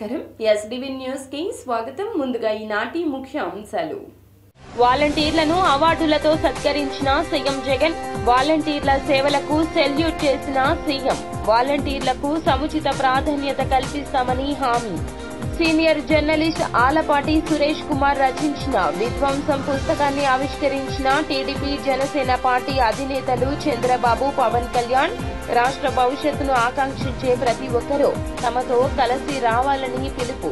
నమస్కారం SDV news కి స్వాగతం ముందుగా ఈనాటి ముఖ్య అంశాలు వాలంటీర్లను అవార్డులతో సత్కరించిన సీఎం జగన్ వాలంటీర్ల సేవలకు సెల్యూట్ చేసిన సీఎం వాలంటీర్లకు సముచిత ప్రాధాన్యత కల్పిస్తామని హామీ సీనియర్ జర్నలిస్ట్ ఆలపాటి సురేష్ కుమార్ రచించిన విధ్వంసం పుస్తకాన్ని ఆవిష్కరించిన టీడీపీ జనసేన పార్టీ అధినేతలు చంద్రబాబు పవన్ కళ్యాణ్ రాష్ట్ర భవిష్యత్తును ఆకాంక్షించే ప్రతి ఒక్కరూ తమతో కలిసి రావాలని పిలుపు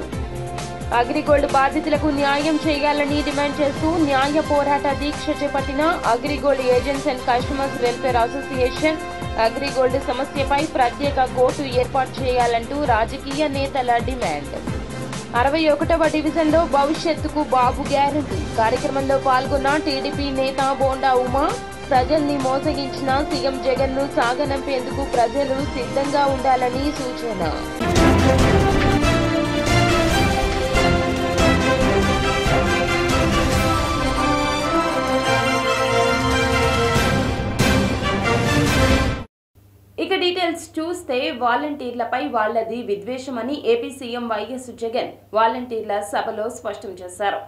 అగ్రిగోల్డ్ బాధితులకు న్యాయం చేయాలని డిమాండ్ చేస్తూ న్యాయ పోరాట దీక్ష చేపట్టిన AgriGold agents and customers welfare association AgriGold సమస్యపై ప్రత్యేక కోర్టు ఏర్పాటు చేయాలంటూ రాజకీయ నేతల డిమాండ్ 61వ డివిజన్లో భవిష్యత్తుకు బాబు గ్యారంటీ కార్యక్రమంలో పాల్గొన్న టీడీపీ నేత బోండా ఉమా ప్రజల్ని మోసగించిన సీఎం జగన్ ను సాగనంపేందుకు ప్రజలు సిద్ధంగా ఉండాలని సూచన ఇక డీటెయిల్స్ చూస్తే వాలంటీర్లపై వాళ్లది విద్వేషమని ఏపీ సీఎం వైఎస్ జగన్ వాలంటీర్ల సభలో స్పష్టం చేశారు.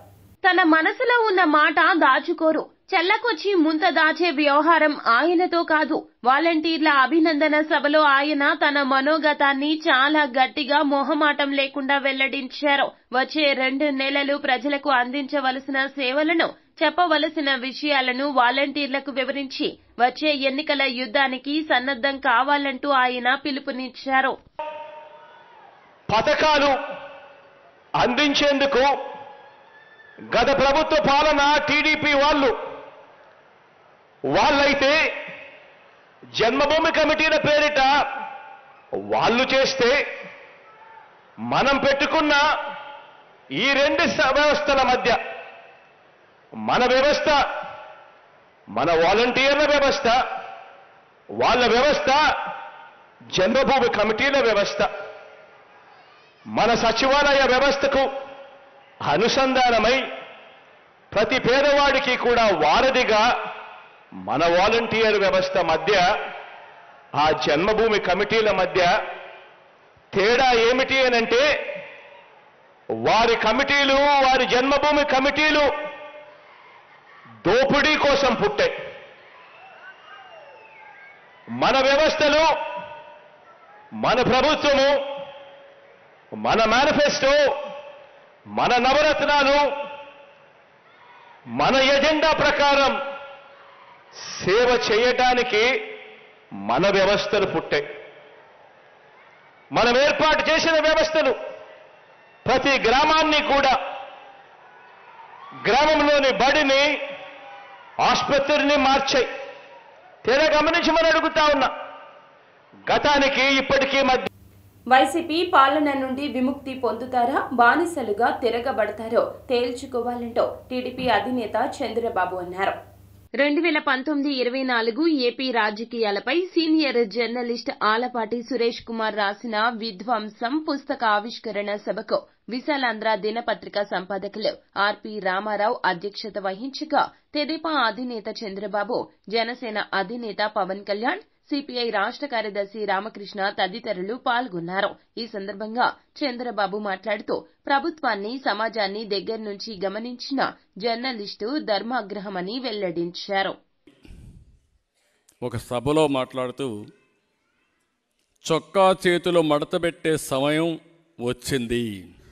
తన మనసులో ఉన్న మాట దాచుకోరు. చెల్లకొచ్చి ముంత దాచే వ్యవహారం ఆయనతో కాదు. వాలంటీర్ల అభినందన సభలో ఆయన తన మనోగతాన్ని చాలా గట్టిగా మొహమాటం లేకుండా వెల్లడించారు. వచ్చే 2 నెలలు ప్రజలకు అందించవలసిన సేవలను చెప్పవలసిన విషయాలను వాలంటీర్లకు వివరించి వచ్చే ఎన్నికల యుద్ధానికి సన్నద్దం కావాలంటూ ఆయన పిలుపునిచ్చారు. పథకాలు అందించేందుకు గత ప్రభుత్వ పాలన టీడీపీ వాళ్ళైతే జన్మభూమి కమిటీల పేరిట వాళ్ళు చేస్తే మనం పెట్టుకున్న ఈ 2 వ్యవస్థల మధ్య మన వ్యవస్థ మన వాలంటీర్ల వ్యవస్థ వాళ్ళ వ్యవస్థ జన్మభూమి కమిటీల వ్యవస్థ మన సచివాలయ వ్యవస్థకు అనుసంధానమై ప్రతి పేదవాడికి కూడా వారధిగా మన వాలంటీర్ వ్యవస్థ మధ్య ఆ జన్మభూమి కమిటీల మధ్య తేడా ఏమిటి అనంటే వారి కమిటీలు వారి జన్మభూమి కమిటీలు దోపిడీ కోసం పుట్టాయి. మన వ్యవస్థలో మన ప్రభుత్వము మన మేనిఫెస్టో మన నవరత్నాలు మన ఎజెండా ప్రకారం సేవ చేయడానికి మన వ్యవస్థలు పుట్టాయి. మనం ఏర్పాటు చేసిన వ్యవస్థలు ప్రతి గ్రామాన్ని కూడా గ్రామంలోని బడిని ఆసుపత్రిని మార్చాయి. తేడా గమనించి మనం అడుగుతా ఉన్నా గతానికి ఇప్పటికీ మధ్య వైసీపీ పాలన నుండి విముక్తి పొందుతారా బానిసలుగా తిరగబడతారో తేల్చుకోవాలంటూ టీడీపీ అధినేత చంద్రబాబు అన్నారు. 2019-24 ఏపీ రాజకీయాలపై సీనియర్ జర్నలిస్ట్ ఆలపాటి సురేష్ కుమార్ రాసిన విధ్వంసం పుస్తక ఆవిష్కరణ సభకు విశాలాంధ్ర దినపత్రిక సంపాదకులు ఆర్పి రామారావు అధ్యక్షత వహించగా తెదేపా అధినేత చంద్రబాబు జనసేన అధినేత పవన్ కళ్యాణ్ సిపిఐ రాష్ట్ర కార్యదర్శి రామకృష్ణ తదితరులు పాల్గొన్నారు. ఈ సందర్భంగా చంద్రబాబు మాట్లాడుతూ ప్రభుత్వాన్ని సమాజాన్ని దగ్గర నుంచి గమనించిన జర్నలిస్టు ధర్మాగ్రహమని వెల్లడించారు. ఒక సభలో మాట్లాడుతూ చొక్కా చేతులు మడతబెట్టే సమయం వచ్చింది.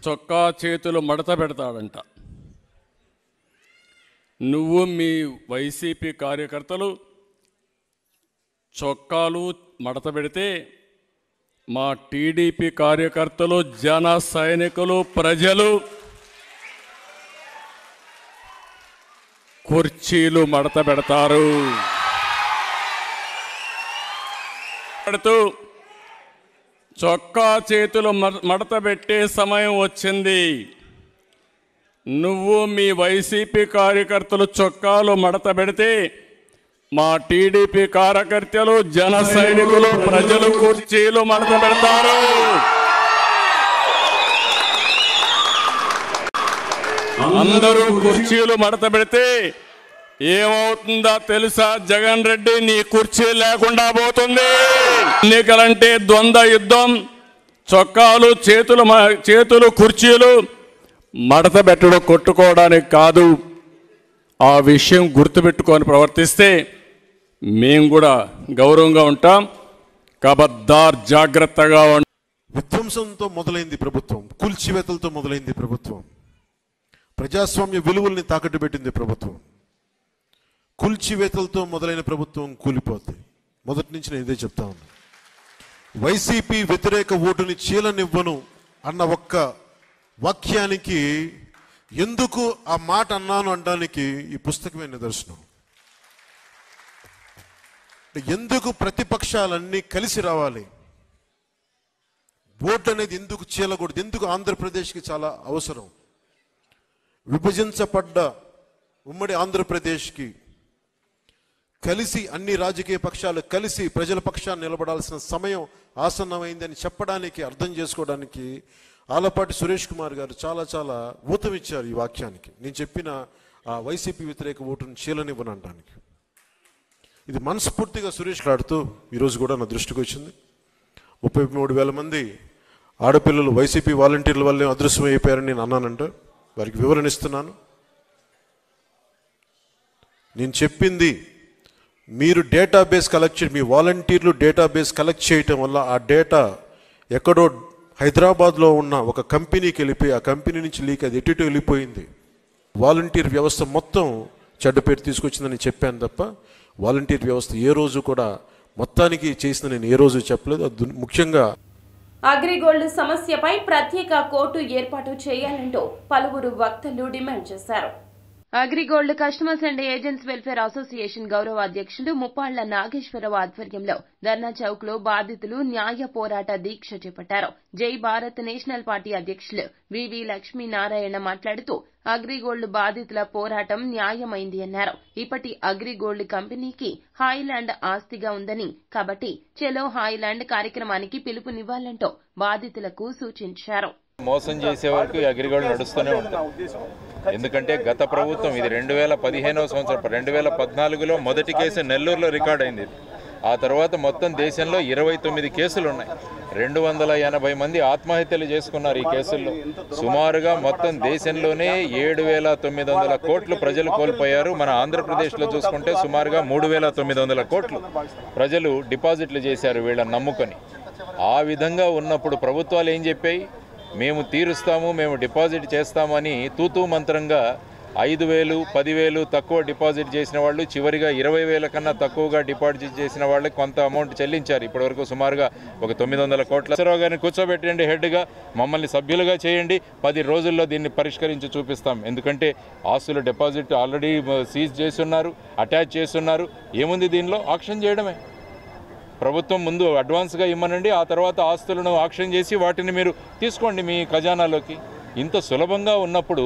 చొక్కా చేతులు మడత పెడతాడంట. నువ్వు మీ వైసీపీ కార్యకర్తలు చొక్కాలు మడత పెడితే మా టీడీపీ కార్యకర్తలు జన సైనికులు ప్రజలు కుర్చీలు మడత పెడతారు. చొక్కా చేతులు మడత పెట్టే సమయం వచ్చింది. నువ్వు మీ వైసీపీ కార్యకర్తలు చొక్కాలు మడత పెడితే మా టీడీపీ కార్యకర్తలు జన సైనికులు ప్రజలు కుర్చీలు మడత పెడతారు. అందరూ కుర్చీలు మడత పెడితే ఏమవుతుందో తెలుసా? జగన్ రెడ్డి నీ కుర్చీ లేకుండా పోతుంది. ఎన్నికలంటే ద్వంద్వ యుద్ధం, చొక్కాలు చేతులు కుర్చీలు మడత పెట్టడం కొట్టుకోవడానికి కాదు. ఆ విషయం గుర్తుపెట్టుకొని ప్రవర్తిస్తే మేము కూడా గౌరవంగా ఉంటాం. కబద్దార్ జాగ్రత్తగా విధ్వంసంతో మొదలైంది ప్రభుత్వం, కూల్చివేతలతో మొదలైంది ప్రభుత్వం, ప్రజాస్వామ్య విలువల్ని తాకట్టు పెట్టింది ప్రభుత్వం. కూల్చివేతలతో మొదలైన ప్రభుత్వం కూలిపోద్ది. మొదటి నుంచి నేను ఇదే చెప్తా ఉన్నా. వైసీపీ వ్యతిరేక ఓటుని చీలనివ్వను అన్న ఒక్క వాక్యానికి ఎందుకు ఆ మాట అన్నాను అనడానికి ఈ పుస్తకమే నిదర్శనం. ఎందుకు ప్రతిపక్షాలన్నీ కలిసి రావాలి, ఓటు అనేది ఎందుకు చీలకూడదు, ఎందుకు ఆంధ్రప్రదేశ్కి చాలా అవసరం. విభజించబడ్డ ఉమ్మడి ఆంధ్రప్రదేశ్కి కలిసి అన్ని రాజకీయ పక్షాలు కలిసి ప్రజల పక్షాన్ని నిలబడాల్సిన సమయం ఆసన్నమైందని చెప్పడానికి, అర్థం చేసుకోవడానికి ఆలపాటి సురేష్ కుమార్ గారు చాలా చాలా ఊతమిచ్చారు ఈ వాక్యానికి. నేను చెప్పిన ఆ వైసీపీ వ్యతిరేక ఓటును చీలనివ్వనడానికి. ఇది మనస్ఫూర్తిగా సురేష్ ఆడుతూ ఈరోజు కూడా నా దృష్టికి వచ్చింది. 33,000 మంది ఆడపిల్లలు వైసీపీ వాలంటీర్ల వల్లే అదృశ్యం అయిపోయారని నేను అన్నానంటే వారికి వివరణ ఇస్తున్నాను. నేను చెప్పింది మీరు డేటాబేస్ కలెక్ట్ మీ వాలంటీర్లు డేటాబేస్ కలెక్ట్ చేయటం వల్ల ఆ డేటా ఎక్కడో హైదరాబాద్లో ఉన్న ఒక కంపెనీకి వెళ్ళిపోయి ఆ కంపెనీ నుంచి లీక్ అది ఎటు వెళ్ళిపోయింది. వాలంటీర్ వ్యవస్థ మొత్తం చెడ్డ పేరు తీసుకొచ్చిందని చెప్పాను తప్ప వాలంటీర్ వ్యవస్థ ఏ రోజు కూడా మొత్తానికి చేసిన నేను ఏ రోజు చెప్పలేదు. ముఖ్యంగా అగ్రిగోల్డ్ సమస్యపై ప్రత్యేక కోర్టు ఏర్పాటు చేయాలంటూ పలువురు వక్తలు డిమాండ్ చేశారు. AgriGold customers and agents welfare association గౌరవ అధ్యక్షుడు ముప్పాళ్ల నాగేశ్వరరావు ఆధ్వర్యంలో ధర్నా చౌక్ లో బాధితులు న్యాయ పోరాట దీక్ష చేపట్టారు. జై భారత్ నేషనల్ పార్టీ అధ్యక్షులు వివి లక్ష్మీనారాయణ మాట్లాడుతూ అగ్రిగోల్డ్ బాధితుల పోరాటం న్యాయమైంది అన్నారు. ఇప్పటి అగ్రిగోల్డ్ కంపెనీకి హాయిలాండ్ ఆస్తిగా ఉందని, కాబట్టి చెలో హాయిలాండ్ కార్యక్రమానికి పిలుపునివ్వాలంటూ బాధితులకు సూచించారు. మోసం చేసే వరకు అగ్రిగోల్డ్ నడుస్తూనే ఉంటుంది. ఎందుకంటే గత ప్రభుత్వం ఇది 2015వ సంవత్సరం 2014లో మొదటి కేసు నెల్లూరులో రికార్డ్ అయింది. ఆ తర్వాత మొత్తం దేశంలో 29 కేసులు ఉన్నాయి. 280 మంది ఆత్మహత్యలు చేసుకున్నారు ఈ కేసుల్లో. సుమారుగా మొత్తం దేశంలోనే 7,900 కోట్లు ప్రజలు కోల్పోయారు. మన ఆంధ్రప్రదేశ్లో చూసుకుంటే సుమారుగా 3,900 కోట్లు ప్రజలు డిపాజిట్లు చేశారు వీళ్ళని నమ్ముకొని. ఆ విధంగా ఉన్నప్పుడు ప్రభుత్వాలు ఏం చెప్పాయి, మేము తీరుస్తాము, మేము డిపాజిట్ చేస్తామని తూతూ మంత్రంగా 5,000, 10,000 తక్కువ డిపాజిట్ చేసిన వాళ్ళు చివరిగా 20,000 కన్నా తక్కువగా డిపాజిట్ చేసిన వాళ్ళకి కొంత అమౌంట్ చెల్లించారు. ఇప్పటివరకు సుమారుగా ఒక 900 కోట్ల. కేశవరావు గారిని కూర్చోబెట్టండి హెడ్గా, మమ్మల్ని సభ్యులుగా చేయండి, 10 రోజుల్లో దీన్ని పరిష్కరించి చూపిస్తాం. ఎందుకంటే ఆస్తులు డిపాజిట్ ఆల్రెడీ సీజ్ చేస్తున్నారు, అటాచ్ చేస్తున్నారు. ఏముంది దీనిలో? ఆక్షన్ చేయడమే. ప్రభుత్వం ముందు అడ్వాన్స్గా ఇమ్మనండి, ఆ తర్వాత ఆస్తులను ఆక్షన్ చేసి వాటిని మీరు తీసుకోండి మీ ఖజానాలోకి. ఇంత సులభంగా ఉన్నప్పుడు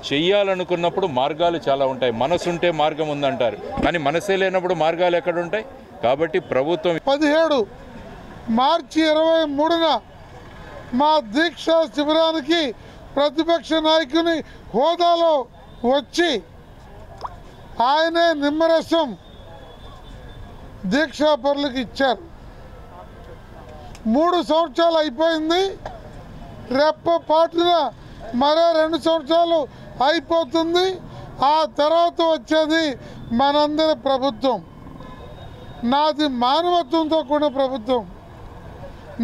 చెయ్యాలనుకున్నప్పుడు మార్గాలు చాలా ఉంటాయి. మనసుంటే మార్గం ఉందంటారు, కానీ మనసే లేనప్పుడు మార్గాలు ఎక్కడుంటాయి? కాబట్టి ప్రభుత్వం 17 మార్చి 23న మా దీక్షా శిబిరానికి ప్రతిపక్ష నాయకుని హోదాలో వచ్చి ఆయనే నిమ్మరసం దీక్షాపరులకు ఇచ్చారు. 3 సంవత్సరాలు అయిపోయింది. రెప్ప పాటున మరో 2 సంవత్సరాలు అయిపోతుంది. ఆ తర్వాత వచ్చేది మనందరి ప్రభుత్వం. నాది మానవత్వంతో కూడిన ప్రభుత్వం.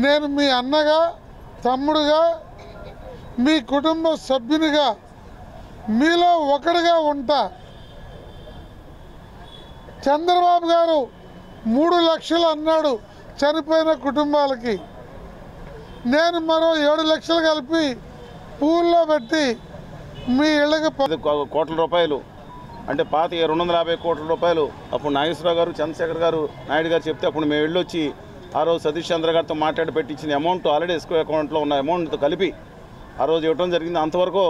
నేను మీ అన్నగా, తమ్ముడుగా, మీ కుటుంబ సభ్యునిగా, మీలో ఒకటిగా ఉంటా. చంద్రబాబు గారు 3 లక్షలు అన్నాడు చనిపోయిన కుటుంబాలకి. నేను మరో 7 లక్షలు కలిపి పూల్లో పెట్టి మీ ఇళ్ళకి 10 కోట్ల రూపాయలు అంటే పాత 250 కోట్ల రూపాయలు అప్పుడు నాగేశ్వరరావు గారు, చంద్రశేఖర్ గారు, నాయుడు గారు చెప్తే అప్పుడు మేము వెళ్ళొచ్చి ఆ రోజు సతీష్ చంద్ర గారితో మాట్లాడి పెట్టించిన అమౌంట్ ఆల్రెడీ ఎస్క్రో అకౌంట్లో ఉన్న అమౌంట్తో కలిపి ఆ రోజు ఇవ్వడం జరిగింది. అంతవరకు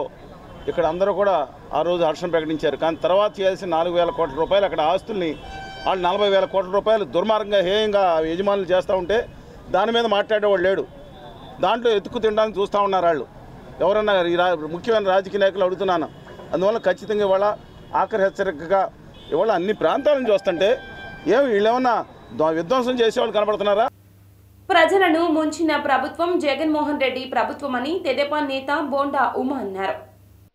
ఇక్కడ అందరూ కూడా ఆ రోజు హర్షం ప్రకటించారు. కానీ తర్వాత చేయాల్సిన 4,000 కోట్ల రూపాయలు అక్కడ ఆస్తుల్ని వాళ్ళు 40,000 కోట్ల రూపాయలు దుర్మార్గంగా హేయంగా యజమానులు చేస్తూ ఉంటే దాని మీద మాట్లాడేవాళ్ళు లేడు. దాంట్లో ఎత్తుకు తినడానికి చూస్తూ ఉన్నారు వాళ్ళు. ఎవరన్నా ముఖ్యమైన రాజకీయ నాయకులు అడుగుతున్నాను. అందువల్ల ఖచ్చితంగా ఇవాళ ఆఖరి హెచ్చరికగా ఇవాళ అన్ని ప్రాంతాల నుంచి వస్తుంటే వీళ్ళు ఏమన్నా విధ్వంసం చేసేవాళ్ళు కనబడుతున్నారా? ప్రజలను ముంచిన ప్రభుత్వం జగన్మోహన్ రెడ్డి ప్రభుత్వమని తెదేపా నేత బోండా ఉమా అన్నారు.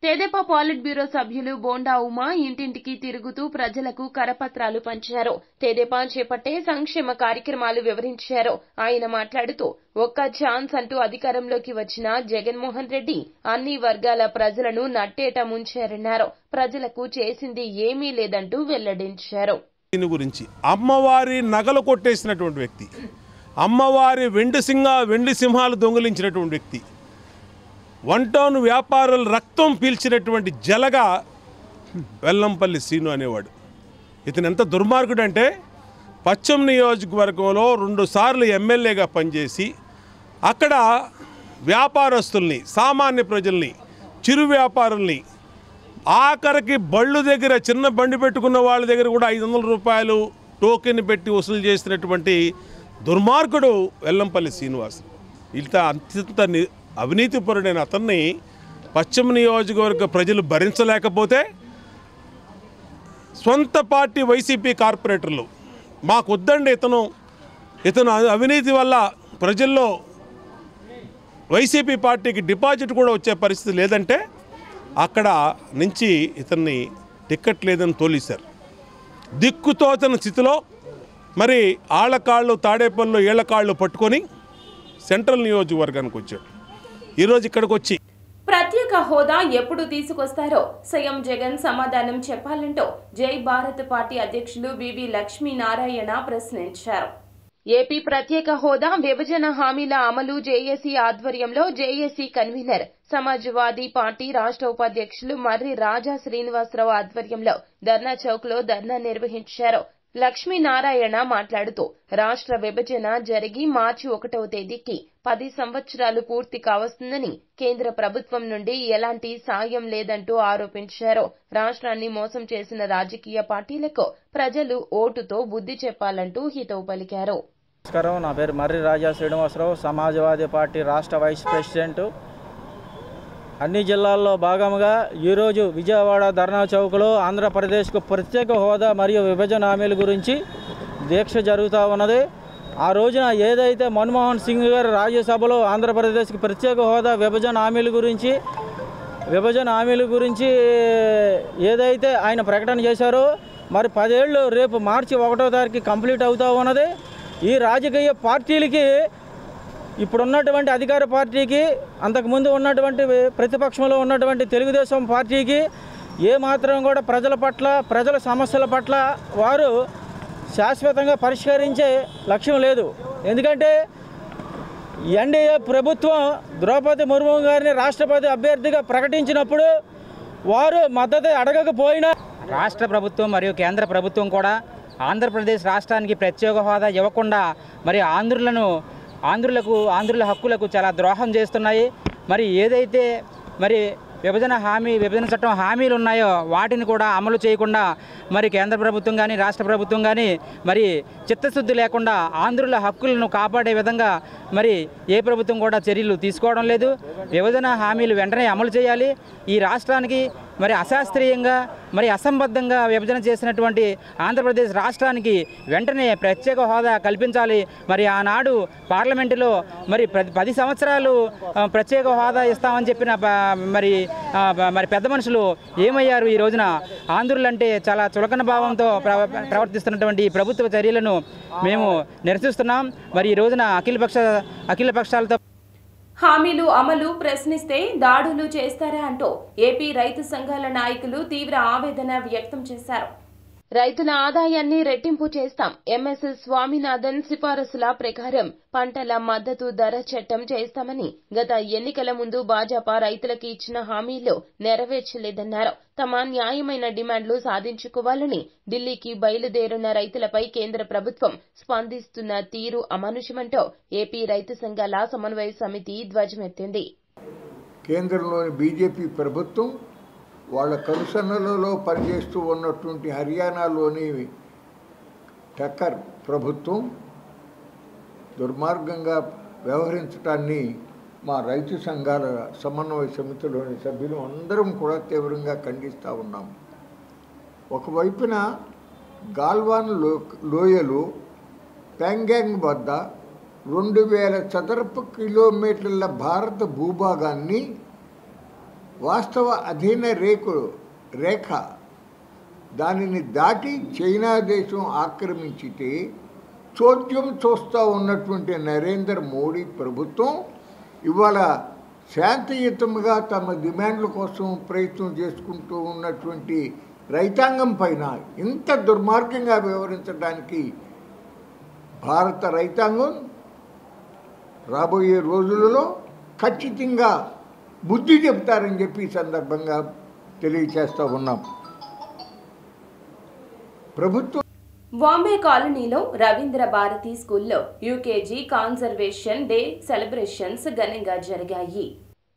తెదేపా పాలిట్ బ్యూరో సభ్యులు బోండా ఉమా ఇంటింటికి తిరుగుతూ ప్రజలకు కరపత్రాలు పంచారు. తెదేపా చేపట్టే సంక్షేమ కార్యక్రమాలు వివరించారు. ఆయన మాట్లాడుతూ ఒక్క ఛాన్స్ అంటూ అధికారంలోకి వచ్చిన జగన్మోహన్ రెడ్డి అన్ని వర్గాల ప్రజలను నట్టేట ముంచారన్నారు. ప్రజలకు చేసింది ఏమీ లేదంటూ వెల్లడించారు. దీని గురించి అమ్మవారి నగలు కొట్టేసినటువంటి వ్యక్తి, అమ్మవారి వెండి సింహాలు దొంగిలించినటువంటి వ్యక్తి, 1 టౌన్ వ్యాపారుల రక్తం పీల్చినటువంటి జలగా వెల్లంపల్లి శ్రీను అనేవాడు. ఇతను ఎంత దుర్మార్గుడు అంటే పశ్చిమ నియోజకవర్గంలో 2 సార్లు ఎమ్మెల్యేగా పనిచేసి అక్కడ వ్యాపారస్తుల్ని, సామాన్య ప్రజల్ని, చిరు వ్యాపారుల్ని, ఆఖరికి బళ్ళు దగ్గర చిన్న బండి పెట్టుకున్న వాళ్ళ దగ్గర కూడా 500 రూపాయలు టోకెన్ పెట్టి వసూలు చేసినటువంటి దుర్మార్గుడు వెల్లంపల్లి శ్రీనివాస్. ఇంత అత్యంత అవినీతిపరుడైన అతన్ని పశ్చిమ నియోజకవర్గ ప్రజలు భరించలేకపోతే సొంత పార్టీ వైసీపీ కార్పొరేటర్లు మాకు వద్దండి, ఇతను అవినీతి వల్ల ప్రజల్లో వైసీపీ పార్టీకి డిపాజిట్ కూడా వచ్చే పరిస్థితి లేదంటే అక్కడ నుంచి ఇతన్ని టికెట్ లేదని తోలేశారు. దిక్కుతోచని స్థితిలో మరి ఆళ్ళకాళ్ళు తాడేపల్లిలో ఏళ్లకాళ్ళు పట్టుకొని సెంట్రల్ నియోజకవర్గానికి వచ్చాడు. ఈరోజు ఇక్కడికి వచ్చి ప్రత్యేక హోదా ఎప్పుడు తీసుకొస్తారో సీఎం జగన్ సమాధానం చెప్పాలంటూ జై భారత్ పార్టీ అధ్యక్షులు వివి లక్ష్మీనారాయణ ప్రశ్నించారు. ఏపీ ప్రత్యేక హోదా విభజన హామీల అమలు జేఏసీ ఆధ్వర్యంలో జేఏసీ కన్వీనర్ సమాజ్వాదీ పార్టీ రాష్ట్ర ఉపాధ్యక్షులు మర్రి రాజా శ్రీనివాసరావు ఆధ్వర్యంలో ధర్నా చౌక్ లో ధర్నా నిర్వహించారు. లక్ష్మీనారాయణ మాట్లాడుతూ రాష్ట్ర విభజన జరిగి మార్చి 1వ తేదీకి 10 సంవత్సరాలు పూర్తి కావస్తుందని కేంద్ర ప్రభుత్వం నుండి ఎలాంటి సాయం లేదంటూ ఆరోపించారు. రాష్ట్రాన్ని మోసం చేసిన రాజకీయ పార్టీలకు ప్రజలు ఓటుతో బుద్ధి చెప్పాలంటూ హితవు పలికారు. నమస్కారం, నా పేరు మర్రి రాజా శ్రీనివాసరావు, సమాజ్వాదీ పార్టీ రాష్ట్ర వైస్ ప్రెసిడెంట్. అన్ని జిల్లాల్లో భాగంగా ఈరోజు విజయవాడ ధర్నా చౌక్లో ఆంధ్రప్రదేశ్కు ప్రత్యేక హోదా మరియు విభజన హామీల గురించి దీక్ష జరుగుతూ ఉన్నది. ఆ రోజున ఏదైతే మన్మోహన్ సింగ్ గారు రాజ్యసభలో ఆంధ్రప్రదేశ్కి ప్రత్యేక హోదా విభజన హామీల గురించి ఏదైతే ఆయన ప్రకటన చేశారో మరి 10 ఏళ్ళు రేపు మార్చి 1వ తారీఖు కంప్లీట్ అవుతూ ఉన్నది. ఈ రాజకీయ పార్టీలకి, ఇప్పుడున్నటువంటి అధికార పార్టీకి, అంతకుముందు ఉన్నటువంటి ప్రతిపక్షంలో ఉన్నటువంటి తెలుగుదేశం పార్టీకి ఏమాత్రం కూడా ప్రజల పట్ల, ప్రజల సమస్యల పట్ల వారు శాశ్వతంగా పరిష్కరించే లక్ష్యం లేదు. ఎందుకంటే ఎన్డీఏ ప్రభుత్వం ద్రౌపది ముర్ము గారిని రాష్ట్రపతి అభ్యర్థిగా ప్రకటించినప్పుడు వారు మద్దతు అడగకపోయినా రాష్ట్ర ప్రభుత్వం మరియు కేంద్ర ప్రభుత్వం కూడా ఆంధ్రప్రదేశ్ రాష్ట్రానికి ప్రత్యేక హోదా ఇవ్వకుండా మరి ఆంధ్రుల హక్కులకు చాలా ద్రోహం చేస్తున్నాయి. మరి ఏదైతే మరి విభజన చట్టం హామీలు ఉన్నాయో వాటిని కూడా అమలు చేయకుండా మరి కేంద్ర ప్రభుత్వం కానీ రాష్ట్ర ప్రభుత్వం కానీ మరి చిత్తశుద్ధి లేకుండా ఆంధ్రుల హక్కులను కాపాడే విధంగా మరి ఏ ప్రభుత్వం కూడా చర్యలు తీసుకోవడం లేదు. విభజన హామీలు వెంటనే అమలు చేయాలి. ఈ రాష్ట్రానికి మరి అశాస్త్రీయంగా మరి అసంబద్ధంగా విభజన చేసినటువంటి ఆంధ్రప్రదేశ్ రాష్ట్రానికి వెంటనే ప్రత్యేక హోదా కల్పించాలి. మరి ఆనాడు పార్లమెంటులో మరి 10 సంవత్సరాలు ప్రత్యేక హోదా ఇస్తామని చెప్పిన మరి పెద్ద మనుషులు ఏమయ్యారు? ఈ రోజున ఆంధ్రులంటే చాలా చులకన భావంతో ప్రవర్తిస్తున్నటువంటి ప్రభుత్వ చర్యలను మేము నిరసిస్తున్నాం. మరి ఈ రోజున అఖిల పక్షాలతో హామీలు అమలు ప్రశ్నిస్తే దాడులు చేస్తారా అంటూ ఏపీ రైతు సంఘాల నాయకులు తీవ్ర ఆవేదన వ్యక్తం చేశారు. రైతుల ఆదాయాన్ని రెట్టింపు చేస్తాం. ఎంఎస్ స్వామినాథన్ సిఫారసుల ప్రకారం పంటల మద్దతు ధర చట్టం చేస్తామని గత ఎన్నికల ముందు భాజపా రైతులకు ఇచ్చిన హామీలు నెరవేర్చలేదన్నారు. తమ న్యాయమైన డిమాండ్లు సాధించుకోవాలని ఢిల్లీకి బయలుదేరిన రైతులపై కేంద్ర ప్రభుత్వం స్పందిస్తున్న తీరు అమానుషమంటూ ఏపీ రైతు సంఘాల సమన్వయ సమితి ధ్వజమెత్తింది. కేంద్రంలోని బీజేపీ ప్రభుత్వం వాళ్ళ కనుసన్నలలో పనిచేస్తూ ఉన్నటువంటి హర్యానాలోని టక్కర్ ప్రభుత్వం దుర్మార్గంగా వ్యవహరించడాన్ని మా రైతు సంఘాల సమన్వయ సమితిలోని సభ్యులు అందరం కూడా తీవ్రంగా ఖండిస్తూ ఉన్నాం. ఒకవైపున గాల్వాన్ లోయలు ప్యాంగాంగ్ వద్ద 2000 చదరపు కిలోమీటర్ల భారత భూభాగాన్ని వాస్తవ అధీన రేఖ దానిని దాటి చైనా దేశం ఆక్రమించితే చోద్యం చూస్తూ ఉన్నటువంటి నరేంద్ర మోడీ ప్రభుత్వం ఇవాళ శాంతియుతంగా తమ డిమాండ్ల కోసం ప్రయత్నం చేసుకుంటూ ఉన్నటువంటి రైతాంగం పైన ఇంత దుర్మార్గంగా వ్యవహరించడానికి భారత రైతాంగం రాబోయే రోజులలో ఖచ్చితంగా బుద్ధి చెప్తారని చెప్పి ఈ సందర్భంగా తెలియచేస్తూ ఉన్నాం. ప్రభుత్వం బాంబే కాలనీలో రవీంద్ర భారతి స్కూల్లో యూకేజీ కాన్సర్వేషన్ డే సెలబ్రేషన్స్ ఘనంగా జరిగాయి.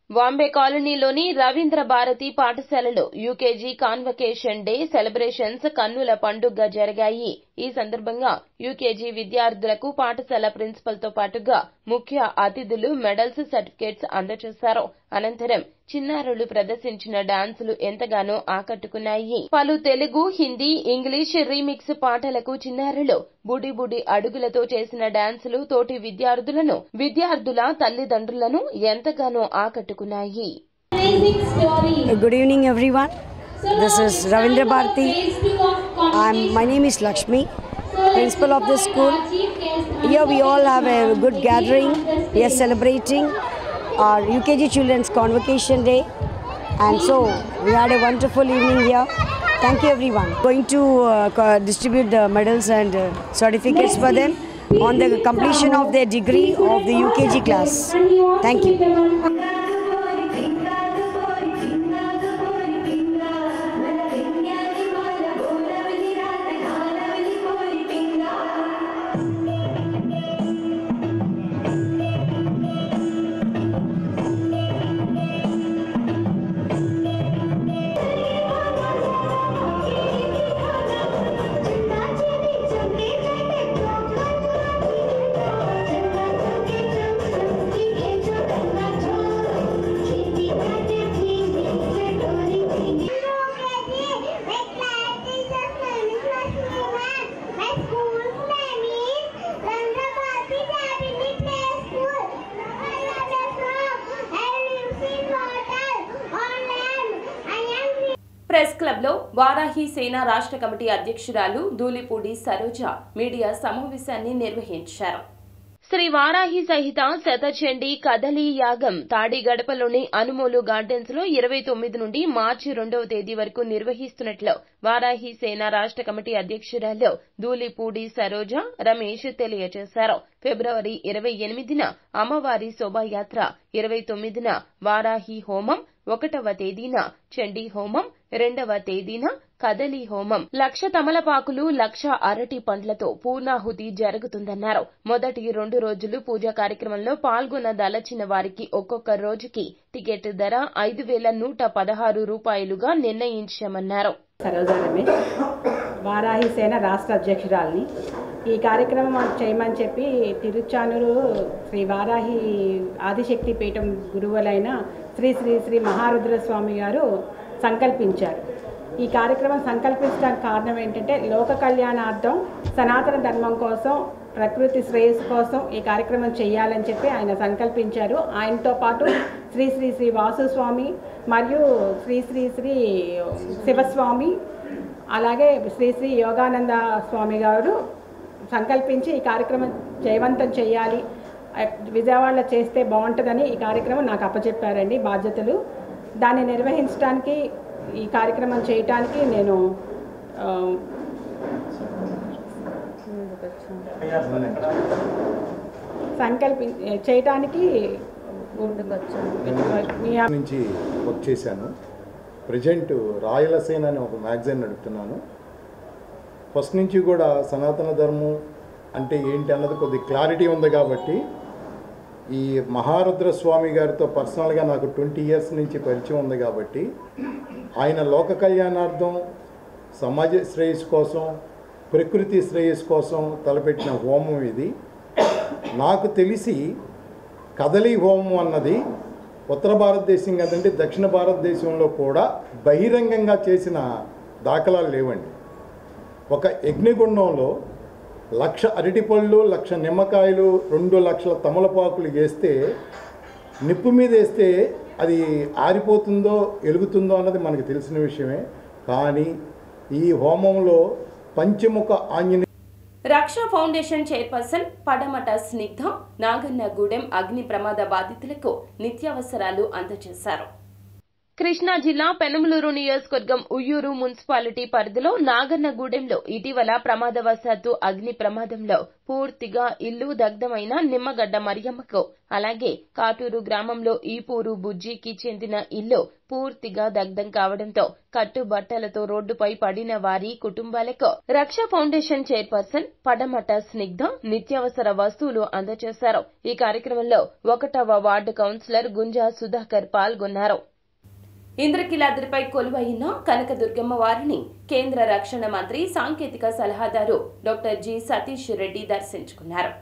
బాంబే కాలనీలోని రవీంద్ర భారతి పాఠశాలలో యూకేజీ కాన్వకేషన్ డే సెలబ్రేషన్స్ కన్నుల పండుగగా జరిగాయి. ఈ సందర్భంగా యూకేజీ విద్యార్థులకు పాఠశాల ప్రిన్సిపల్ తో పాటుగా ముఖ్య అతిథులు మెడల్స్, సర్టిఫికేట్స్ అందజేశారు. అనంతరం చిన్నారులు ప్రదర్శించిన డాన్సులు ఎంతగానో ఆకట్టుకున్నాయి. పలు తెలుగు, హిందీ, ఇంగ్లీష్ రీమిక్స్ పాటలకు చిన్నారులు బుడి బుడి అడుగులతో చేసిన డాన్సులు తోటి విద్యార్థుల తల్లిదండ్రులను ఎంతగానో ఆకట్టుకున్నాయి. Good evening everyone. This is Ravindra Bharati. My name is Lakshmi, principal of this school. Here we all have a good gathering. We are celebrating our UKG Children's Convocation Day, and so we had a wonderful evening here. Thank you everyone. Going to distribute the medals and certificates for them on the completion of their degree of the UKG class. Thank you. Press club లో వారాహి సేన రాష్ట్ర committee అధ్యక్షురాలు Dhulipudi Saroja media సమావేశాన్ని నిర్వహించారు. శ్రీ వారాహి సహిత శతచండీ కదలి యాగం తాడిగడపలోని Anumolu gardens లో 29 నుండి మార్చి 2వ తేదీ వరకు నిర్వహిస్తున్నట్లు వారాహి సేన రాష్ట్ర కమిటీ అధ్యక్షురాలు ధూళిపూడి సరోజ రమేష్ తెలియజేశారు. ఫిబ్రవరి 28న అమ్మవారి శోభాయాత్ర, 29న వారాహి హోమం, 1వ తేదీన చండీ హోమం, 2వ తేదీన కదలి హోమం, 1,00,000 తమలపాకులు, 1,00,000 అరటి పండ్లతో పూర్ణాహుతి జరుగుతుందన్నారు. మొదటి 2 రోజులు పూజా కార్యక్రమంలో పాల్గొనదలచిన వారికి ఒక్కొక్క రోజుకి టికెట్ ధర 5,116 రూపాయలుగా నిర్ణయించామన్నారు. సరోజా రమేష్, వారాహి సేన రాష్ట్ర అధ్యక్షురాలిని. ఈ కార్యక్రమం చేయమని చెప్పి తిరుచానూరు శ్రీ వారాహి ఆదిశక్తి పీఠం గురువులైన శ్రీ శ్రీ శ్రీ మహారుద్రస్వామి గారు సంకల్పించారు. ఈ కార్యక్రమం సంకల్పించడానికి కారణం ఏంటంటే లోక కళ్యాణార్థం, సనాతన ధర్మం కోసం, ప్రకృతి శ్రేయస్సు కోసం ఈ కార్యక్రమం చేయాలని చెప్పి ఆయన సంకల్పించారు. ఆయనతో పాటు శ్రీ శ్రీ శ్రీ వాసుస్వామి మరియు శ్రీ శ్రీ శ్రీ శివస్వామి, అలాగే శ్రీ శ్రీ యోగానంద స్వామి గారు సంకల్పించి ఈ కార్యక్రమం జయవంతం చేయాలి, విజయవాడలో చేస్తే బాగుంటుందని ఈ కార్యక్రమం నాకు అప్పచెప్పారండి బాధ్యతలు. దాన్ని నిర్వహించడానికి, ఈ కార్యక్రమం చేయటానికి నేను చేయటానికి నుంచి వర్క్ చేశాను. ప్రజెంట్ రాయలసేన అనే ఒక మ్యాగజైన్ నడుపుతున్నాను. ఫస్ట్ నుంచి కూడా సనాతన ధర్మం అంటే ఏంటి అన్నది కొద్ది క్లారిటీ ఉంది కాబట్టి ఈ మహారుద్ర స్వామి గారితో పర్సనల్గా నాకు 20 years నుంచి పరిచయం ఉంది కాబట్టి ఆయన లోక కళ్యాణార్థం, సమాజ శ్రేయస్సు కోసం, ప్రకృతి శ్రేయస్సు కోసం తలపెట్టిన హోమం ఇది. నాకు తెలిసి కదలి హోమం అన్నది ఉత్తర భారతదేశం కదంటే దక్షిణ భారతదేశంలో కూడా బహిరంగంగా చేసిన దాఖలాలు లేవండి. ఒక యజ్ఞగుండంలో 1,00,000 అరటిపళ్ళు, 1,00,000 నిమ్మకాయలు, 2 లక్షల తమలపాకులు వేస్తే నిప్పు మీద వేస్తే అది ఆరిపోతుందో వెలుగుతుందో అన్నది మనకు తెలిసిన విషయమే. కానీ ఈ హోమంలో పంచముఖ ఆంజనేయ రక్షా ఫౌండేషన్ చైర్పర్సన్ పడమట స్నిగ్ధ నాగన్నగూడెం అగ్ని ప్రమాద బాధితులకు నిత్యావసరాలు అందజేశారు. కృష్ణా జిల్లా పెనమలూరు నియోజకవర్గం ఉయ్యూరు మున్సిపాలిటీ పరిధిలో నాగన్నగూడెంలో ఇటీవల ప్రమాదవశాత్తు అగ్ని ప్రమాదంలో పూర్తిగా ఇల్లు దగ్ధమైన నిమ్మగడ్డ మరియమ్మకు, అలాగే కాటూరు గ్రామంలో ఈపూరు బుజ్జికి చెందిన ఇల్లు పూర్తిగా దగ్ధం కావడంతో కట్టుబట్టలతో రోడ్డుపై పడిన వారి కుటుంబాలకు రక్షా ఫౌండేషన్ చైర్పర్సన్ పడమట స్నిగ్ధ నిత్యావసర వస్తువులు అందజేశారు. ఈ కార్యక్రమంలో 1వ వార్డు కౌన్సిలర్ గుంజా సుధాకర్ పాల్గొన్నారు. ఇంద్రకీలాద్రిపై కొలువైన కనకదుర్గమ్మ వారిని కేంద్ర రక్షణ మంత్రి సాంకేతిక సలహాదారు డాక్టర్ జి సతీష్ రెడ్డి దర్శించుకున్నారు.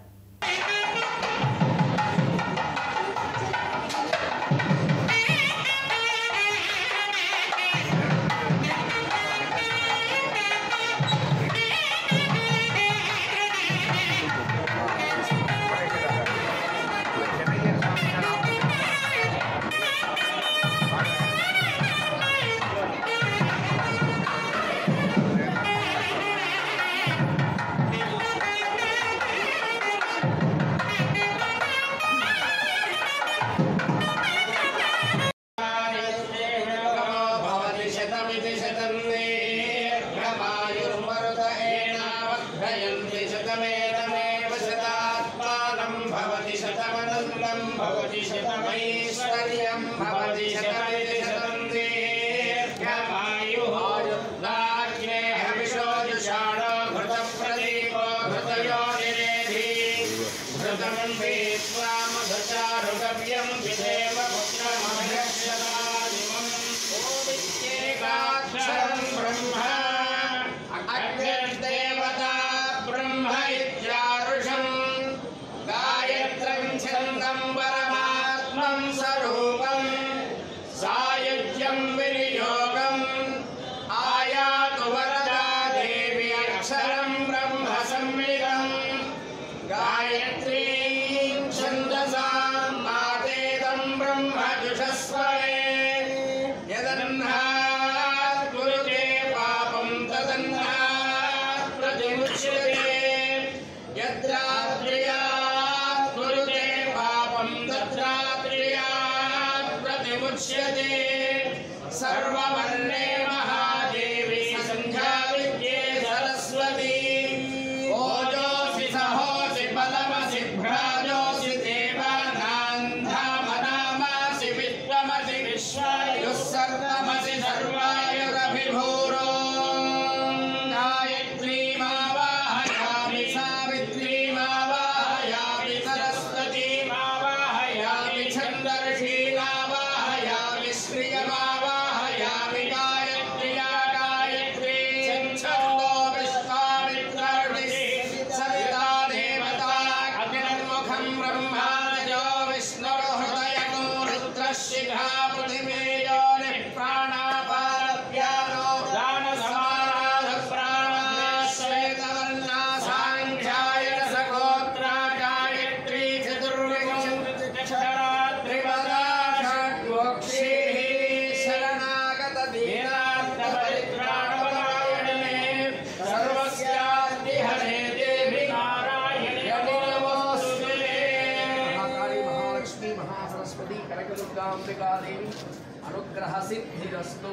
अनुग्रह सिद्धिरस्तु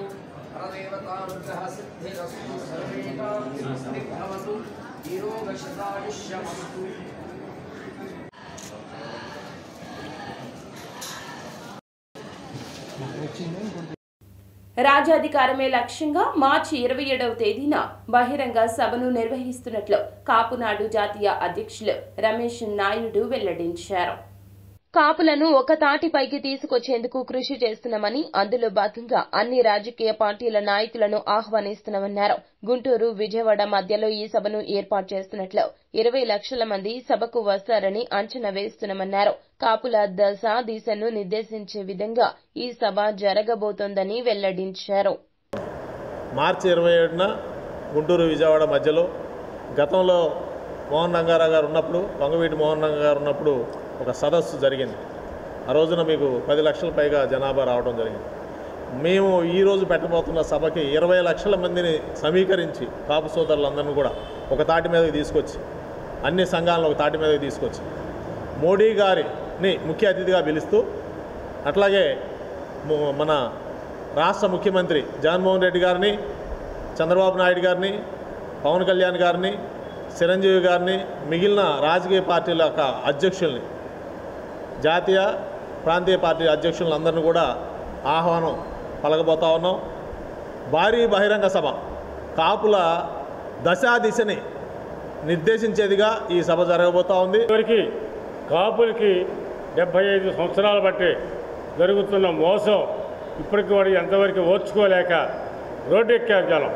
परदेवतानुग्रह सिद्धिरस्तु सर्वे भवतु निरोगशतायुष्यमस्तु। రాజ్యాధికారమే లక్ష్యంగా మార్చి 27వ తేదీన బహిరంగ సభను నిర్వహిస్తున్నట్లు కాపునాడు జాతీయ అధ్యక్షులు రమేష్ నాయుడు వెల్లడించారు. కాపులను ఒక తాటిపైకి తీసుకొచ్చేందుకు కృషి చేస్తున్నామని, అందులో భాగంగా అన్ని రాజకీయ పార్టీల నాయకులను ఆహ్వానిస్తున్నామన్నారు. గుంటూరు, విజయవాడ మధ్యలో ఈ సభను ఏర్పాటు చేస్తున్నట్లు 20 లక్షల మంది సభకు వస్తారని అంచనా వేస్తున్నామన్నారు. కాపుల దశ దిశను నిర్దేశించే విధంగా ఈ సభ జరగబోతోందని వెల్లడించారు. మార్చి 27న గుంటూరు, విజయవాడ మధ్యలో గతంలో మోహన్ రంగారావు గారు ఉన్నప్పుడు, వంగవీటి మోహన్ రంగా గారు ఉన్నప్పుడు ఒక సదస్సు జరిగింది. ఆ రోజున మీకు 10 లక్షల పైగా జనాభా రావడం జరిగింది. మేము ఈరోజు పెట్టబోతున్న సభకి 20 లక్షల మందిని సమీకరించి కాపు సోదరులందరినీ కూడా ఒక తాటి మీదకి తీసుకొచ్చి, అన్ని సంఘాలను ఒక తాటి మీదకి తీసుకొచ్చి మోడీ గారిని ముఖ్య అతిథిగా పిలుస్తూ, అట్లాగే మన రాష్ట్ర ముఖ్యమంత్రి జగన్మోహన్ రెడ్డి గారిని, చంద్రబాబు నాయుడు గారిని, పవన్ కళ్యాణ్ గారిని, చిరంజీవి గారిని, మిగిలిన రాజకీయ పార్టీల యొక్క అధ్యక్షుల్ని, జాతీయ ప్రాంతీయ పార్టీ అధ్యక్షులందరినీ కూడా ఆహ్వానం పలకబోతా ఉన్నాం. భారీ బహిరంగ సభ కాపుల దశాదిశని నిర్దేశించేదిగా ఈ సభ జరగబోతా ఉంది. ఇవరికి కాపులకి 75 సంవత్సరాలు బట్టి జరుగుతున్న మోసం ఇప్పటికి వాడు ఎంతవరకు ఓర్చుకోలేక రోడ్డు ఎక్కారు జనం.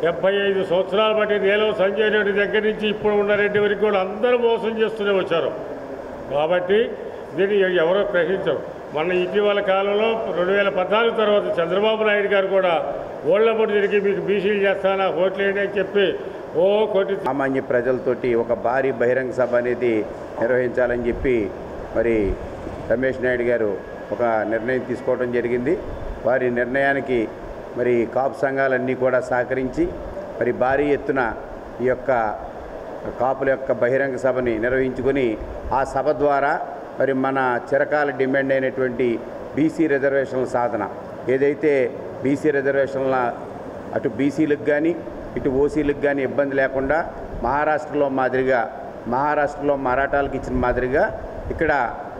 75 సంవత్సరాలు బట్టి నీలం సంజయ్ రెడ్డి దగ్గర నుంచి ఇప్పుడు ఉన్న రెడ్డి వరకు కూడా అందరూ మోసం చేస్తూనే వచ్చారు. కాబట్టి దీన్ని ఎవరో గ్రహించరు. మొన్న ఇటీవల కాలంలో 2014 తర్వాత చంద్రబాబు నాయుడు గారు కూడా ఓళ్లబడి తిరిగి మీకు బీసీలు చేస్తానా ఓట్లు వేయండి అని చెప్పి సామాన్య ప్రజలతోటి ఒక భారీ బహిరంగ సభ అనేది నిర్వహించాలని చెప్పి మరి రమేష్ నాయుడు గారు ఒక నిర్ణయం తీసుకోవడం జరిగింది. వారి నిర్ణయానికి మరి కాపు సంఘాలన్నీ కూడా సహకరించి మరి భారీ ఎత్తున ఈ యొక్క కాపుల యొక్క బహిరంగ సభని నిర్వహించుకొని ఆ సభ ద్వారా మరి మన చిరకాల డిమాండ్ అయినటువంటి బీసీ రిజర్వేషన్ల సాధన, ఏదైతే బీసీ రిజర్వేషన్ల అటు బీసీలకు కానీ ఇటు ఓసీలకు కానీ ఇబ్బంది లేకుండా మహారాష్ట్రలో మరాఠాలకు ఇచ్చిన మాదిరిగా ఇక్కడ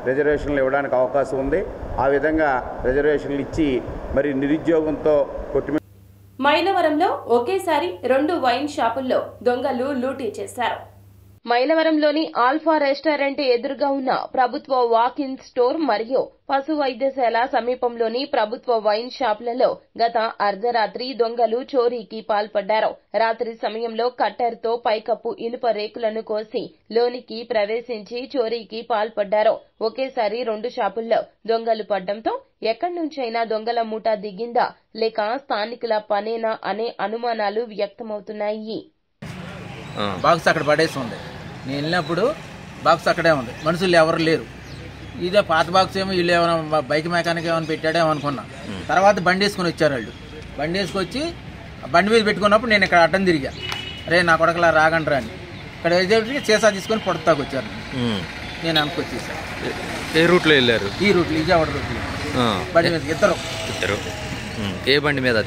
రిజర్వేషన్లు ఇవ్వడానికి అవకాశం ఉంది. ఆ విధంగా రిజర్వేషన్లు ఇచ్చి మరి నిరుద్యోగంతో మైలవరంలో ఒకేసారి 2 వైన్ షాపుల్లో దొంగలు లూటీ చేశారు. మైలవరంలోని ఆల్ఫా రెస్టారెంట్ ఎదురుగా ఉన్న ప్రభుత్వ వాక్-ఇన్ స్టోర్ మరియు పశు వైద్యశాల సమీపంలోని ప్రభుత్వ వైన్ షాపులలో గత అర్ధరాత్రి దొంగలు చోరీకి పాల్పడ్డారు. రాత్రి సమయంలో కట్టర్తో పైకప్పు ఇనుప రేకులను కోసి లోనికి ప్రవేశించి చోరీకి పాల్పడ్డారు. ఒకేసారి 2 షాపుల్లో దొంగలు పడ్డంతో ఎక్కడి నుంచైనా దొంగల మూట దిగిందా లేక స్థానికుల పనేనా అనే అనుమానాలు వ్యక్తమవుతున్నాయి. బాక్స్ అక్కడ పడేసి ఉంది. నేను వెళ్ళినప్పుడు బాక్స్ అక్కడే ఉంది, మనుషులు ఎవరు లేరు. ఇదే పాత బాక్స్ ఏమో వీళ్ళు ఏమైనా బైక్ మెకానిక్ ఏమైనా పెట్టాడేమో అనుకున్నా. తర్వాత బండి వేసుకుని వచ్చారు వాళ్ళు. బండి వేసుకొచ్చి బండి మీద పెట్టుకున్నప్పుడు నేను ఇక్కడ అడ్డం తిరిగా, రే నా కొడకలా రాగండ్రా అని. ఇక్కడ సీసా తీసుకొని పొడతాకు వచ్చారు. నేను అనుకొచ్చేసాను. ఏ రూట్లో వెళ్ళారు? ఈ రూట్లో, విజయవాడ రూట్లో. బండి మీద ఇద్దరు. ఏ బండి మీద?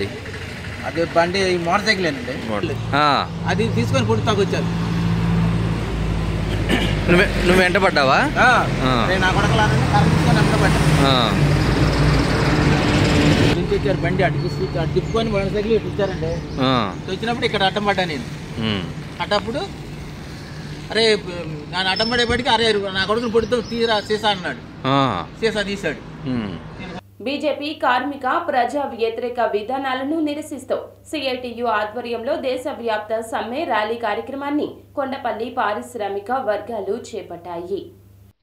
అది బండి మోటార్ సైకిల్ అండి. అది తీసుకొని పొడతాకు వచ్చారు. నువ్వు వెంట పడ్డావా? నా కొడకలా వెంట పడ్డా. వచ్చారు బండి అటు తిప్పుకొని మోటార్ సైకిల్ ఇటు వచ్చారండి. వచ్చినప్పుడు ఇక్కడ అడ్డం పడ్డా నేను. అట్టప్పుడు అరే నేను అడ్డం పడేపటికి అరే నా కొడుకుని పొడితో తీరా సీసా అన్నాడు. సీసా తీశాడు. బీజేపీ కార్మిక ప్రజా వ్యతిరేక విధానాలను నిరసిస్తూ సిఐటియు ఆధ్వర్యంలో దేశవ్యాప్త సమ్మె ర్యాలీ కార్యక్రమాన్ని కొండపల్లి పారిశ్రామిక వర్గాలు చేపట్టాయి.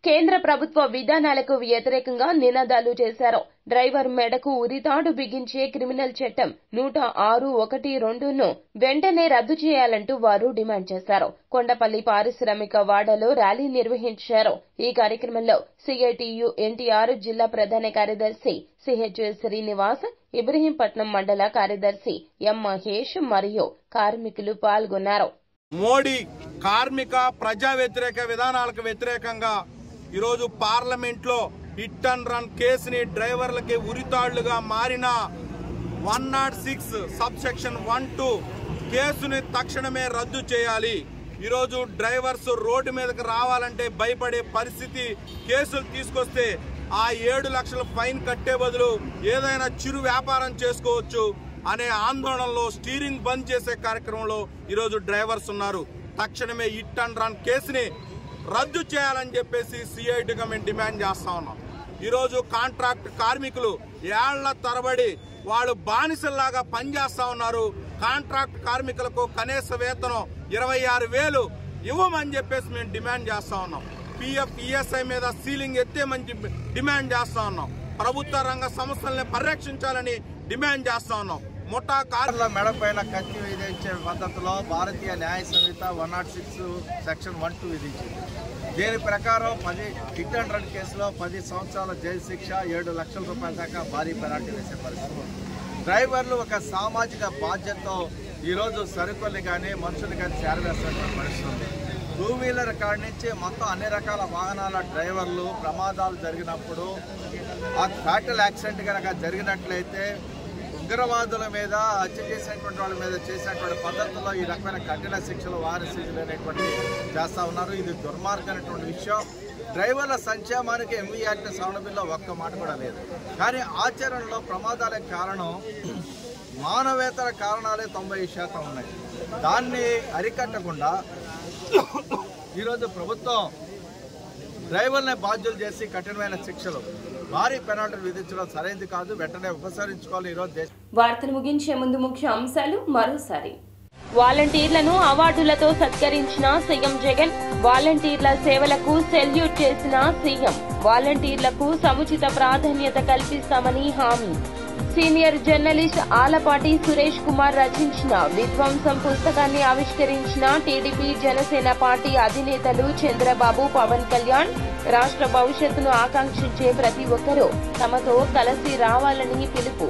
కేంద్ర ప్రభుత్వ విధానాలకు వ్యతిరేకంగా నినాదాలు చేశారు. డ్రైవర్ మెడకు ఉరితాడు బిగించే క్రిమినల్ చట్టం 106(1)(2)ను వెంటనే రద్దు చేయాలంటూ వారు డిమాండ్ చేశారు. కొండపల్లి పారిశ్రామిక వాడలో ర్యాలీ నిర్వహించారు. ఈ కార్యక్రమంలో సిఐటియు ఎన్టీఆర్ జిల్లా ప్రధాన కార్యదర్శి సిహెచ్ శ్రీనివాస్, ఇబ్రహీంపట్నం మండల కార్యదర్శి ఎం మహేష్ మరియు కార్మికులు పాల్గొన్నారు. మోడీ కార్మిక ప్రజా వ్యతిరేక విధానాలకు వ్యతిరేకంగా ఈరోజు పార్లమెంట్ లో హిట్ అండ్ రన్ కేసుని డ్రైవర్లకి ఉరితాళ్లుగా మారిన 106 సబ్సెక్షన్ 1(2) కేసుని తక్షణమే రద్దు చేయాలి. ఈరోజు డ్రైవర్స్ రోడ్డు మీదకి రావాలంటే భయపడే పరిస్థితి. కేసులు తీసుకొస్తే ఆ 7 లక్షల ఫైన్ కట్టే బదులు ఏదైనా చిరు వ్యాపారం చేసుకోవచ్చు అనే ఆందోళనలో స్టీరింగ్ బంద్ చేసే కార్యక్రమంలో ఈరోజు డ్రైవర్స్ ఉన్నారు. తక్షణమే హిట్ అండ్ రన్ కేసుని రద్దు చేయాలని చెప్పేసి సిఐటిగా మేము డిమాండ్ చేస్తా ఉన్నాం. ఈరోజు కాంట్రాక్ట్ కార్మికులు ఏళ్ల తరబడి వాళ్ళు బానిసల్లాగా పనిచేస్తా ఉన్నారు. కాంట్రాక్ట్ కార్మికులకు కనీస వేతనం 26,000 ఇవ్వమని చెప్పేసి మేము డిమాండ్ చేస్తా ఉన్నాం. పిఎఫ్ ఈఎస్ఐ మీద సీలింగ్ ఎత్తేమని డిమాండ్ చేస్తా ఉన్నాం. ప్రభుత్వ రంగ సంస్థల్ని పరిరక్షించాలని డిమాండ్ చేస్తా ఉన్నాం. ముఠా కార్ల మెడపైన కత్తి విధించే పద్ధతిలో భారతీయ న్యాయ సంహిత 106 సెక్షన్ 1(2) విధించింది. దీని ప్రకారం 10 హిట్ అండ్ రన్ కేసులో 10 సంవత్సరాల జైలు శిక్ష, 7 లక్షల రూపాయల దాకా భారీ పెనాల్టీ వేసే పరిస్థితి. డ్రైవర్లు ఒక సామాజిక బాధ్యతతో ఈరోజు సరుకుల్ని కానీ మనుషులు కానీ చేరవేస్తున్నటువంటి పరిస్థితి ఉంది. 2 వీలర్ కాడి నుంచి మొత్తం అన్ని రకాల వాహనాల డ్రైవర్లు ప్రమాదాలు జరిగినప్పుడు ఆ ఫ్యాటల్ యాక్సిడెంట్ కనుక జరిగినట్లయితే ఉగ్రవాదుల మీద హత్య చేసినటువంటి వాళ్ళ మీద చేసినటువంటి పద్ధతుల్లో ఈ రకమైన కఠిన శిక్షలు వారసీలు అనేటువంటి చేస్తూ ఉన్నారు. ఇది దుర్మార్గమైనటువంటి విషయం. డ్రైవర్ల సంక్షేమానికి ఎంవీ యాక్ట్ సవరణ బిల్లో ఒక్క మాట కూడా లేదు. కానీ ఆచరణలో ప్రమాదాలకు కారణం మానవేతర కారణాలే 90% ఉన్నాయి. దాన్ని అరికట్టకుండా ఈరోజు ప్రభుత్వం డ్రైవర్ని బాధ్యులు చేసి కఠినమైన శిక్షలు, భారీ పెనాల్టీలు విధించడం సరైనది కాదు. వెంటనే ఉపసరించుకోవాలి. ఈరోజు వార్తలు ముగించే ముందు ముఖ్య అంశాలు మరోసారి. వాలంటీర్లను అవార్డులతో సత్కరించిన సీఎం జగన్, వాలంటీర్ల సేవలకు సెల్యూట్ చేసిన సీఎం, వాలంటీర్లకు సముచిత ప్రాధాన్యత కల్పిస్తామని హామీ. సీనియర్ జర్నలిస్ట్ ఆలపాటి సురేష్ కుమార్ రచించిన విధ్వంసం పుస్తకాన్ని ఆవిష్కరించిన టీడీపీ జనసేన పార్టీ అధినేతలు చంద్రబాబు, పవన్ కళ్యాణ్. రాష్ట్ర భవిష్యత్తును ఆకాంక్షించే ప్రతి ఒక్కరూ తమతో కలిసి రావాలని పిలుపు.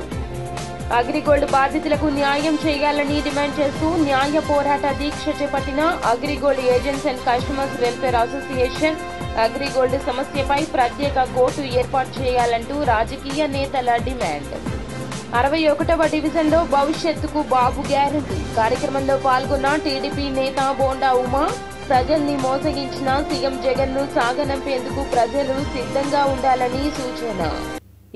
అగ్రిగోల్డ్ బాధితులకు న్యాయం చేయాలని డిమాండ్ చేస్తూ న్యాయ పోరాట దీక్ష చేపట్టిన AgriGold agents and customers welfare association. AgriGold సమస్యపై ప్రత్యేక కోర్టు ఏర్పాటు చేయాలంటూ రాజకీయ నేతల డిమాండ్. 61వ డివిజన్లో భవిష్యత్తుకు బాబు గ్యారంటీ కార్యక్రమంలో పాల్గొన్న టీడీపీ నేత బోండా ఉమా. ప్రజల్ని మోసగించిన సీఎం జగన్ ను సాగనంపేందుకు ప్రజలు సిద్ధంగా ఉండాలని సూచన.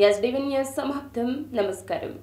ఎస్డీవీ న్యూస్ సమాప్తం. నమస్కారం.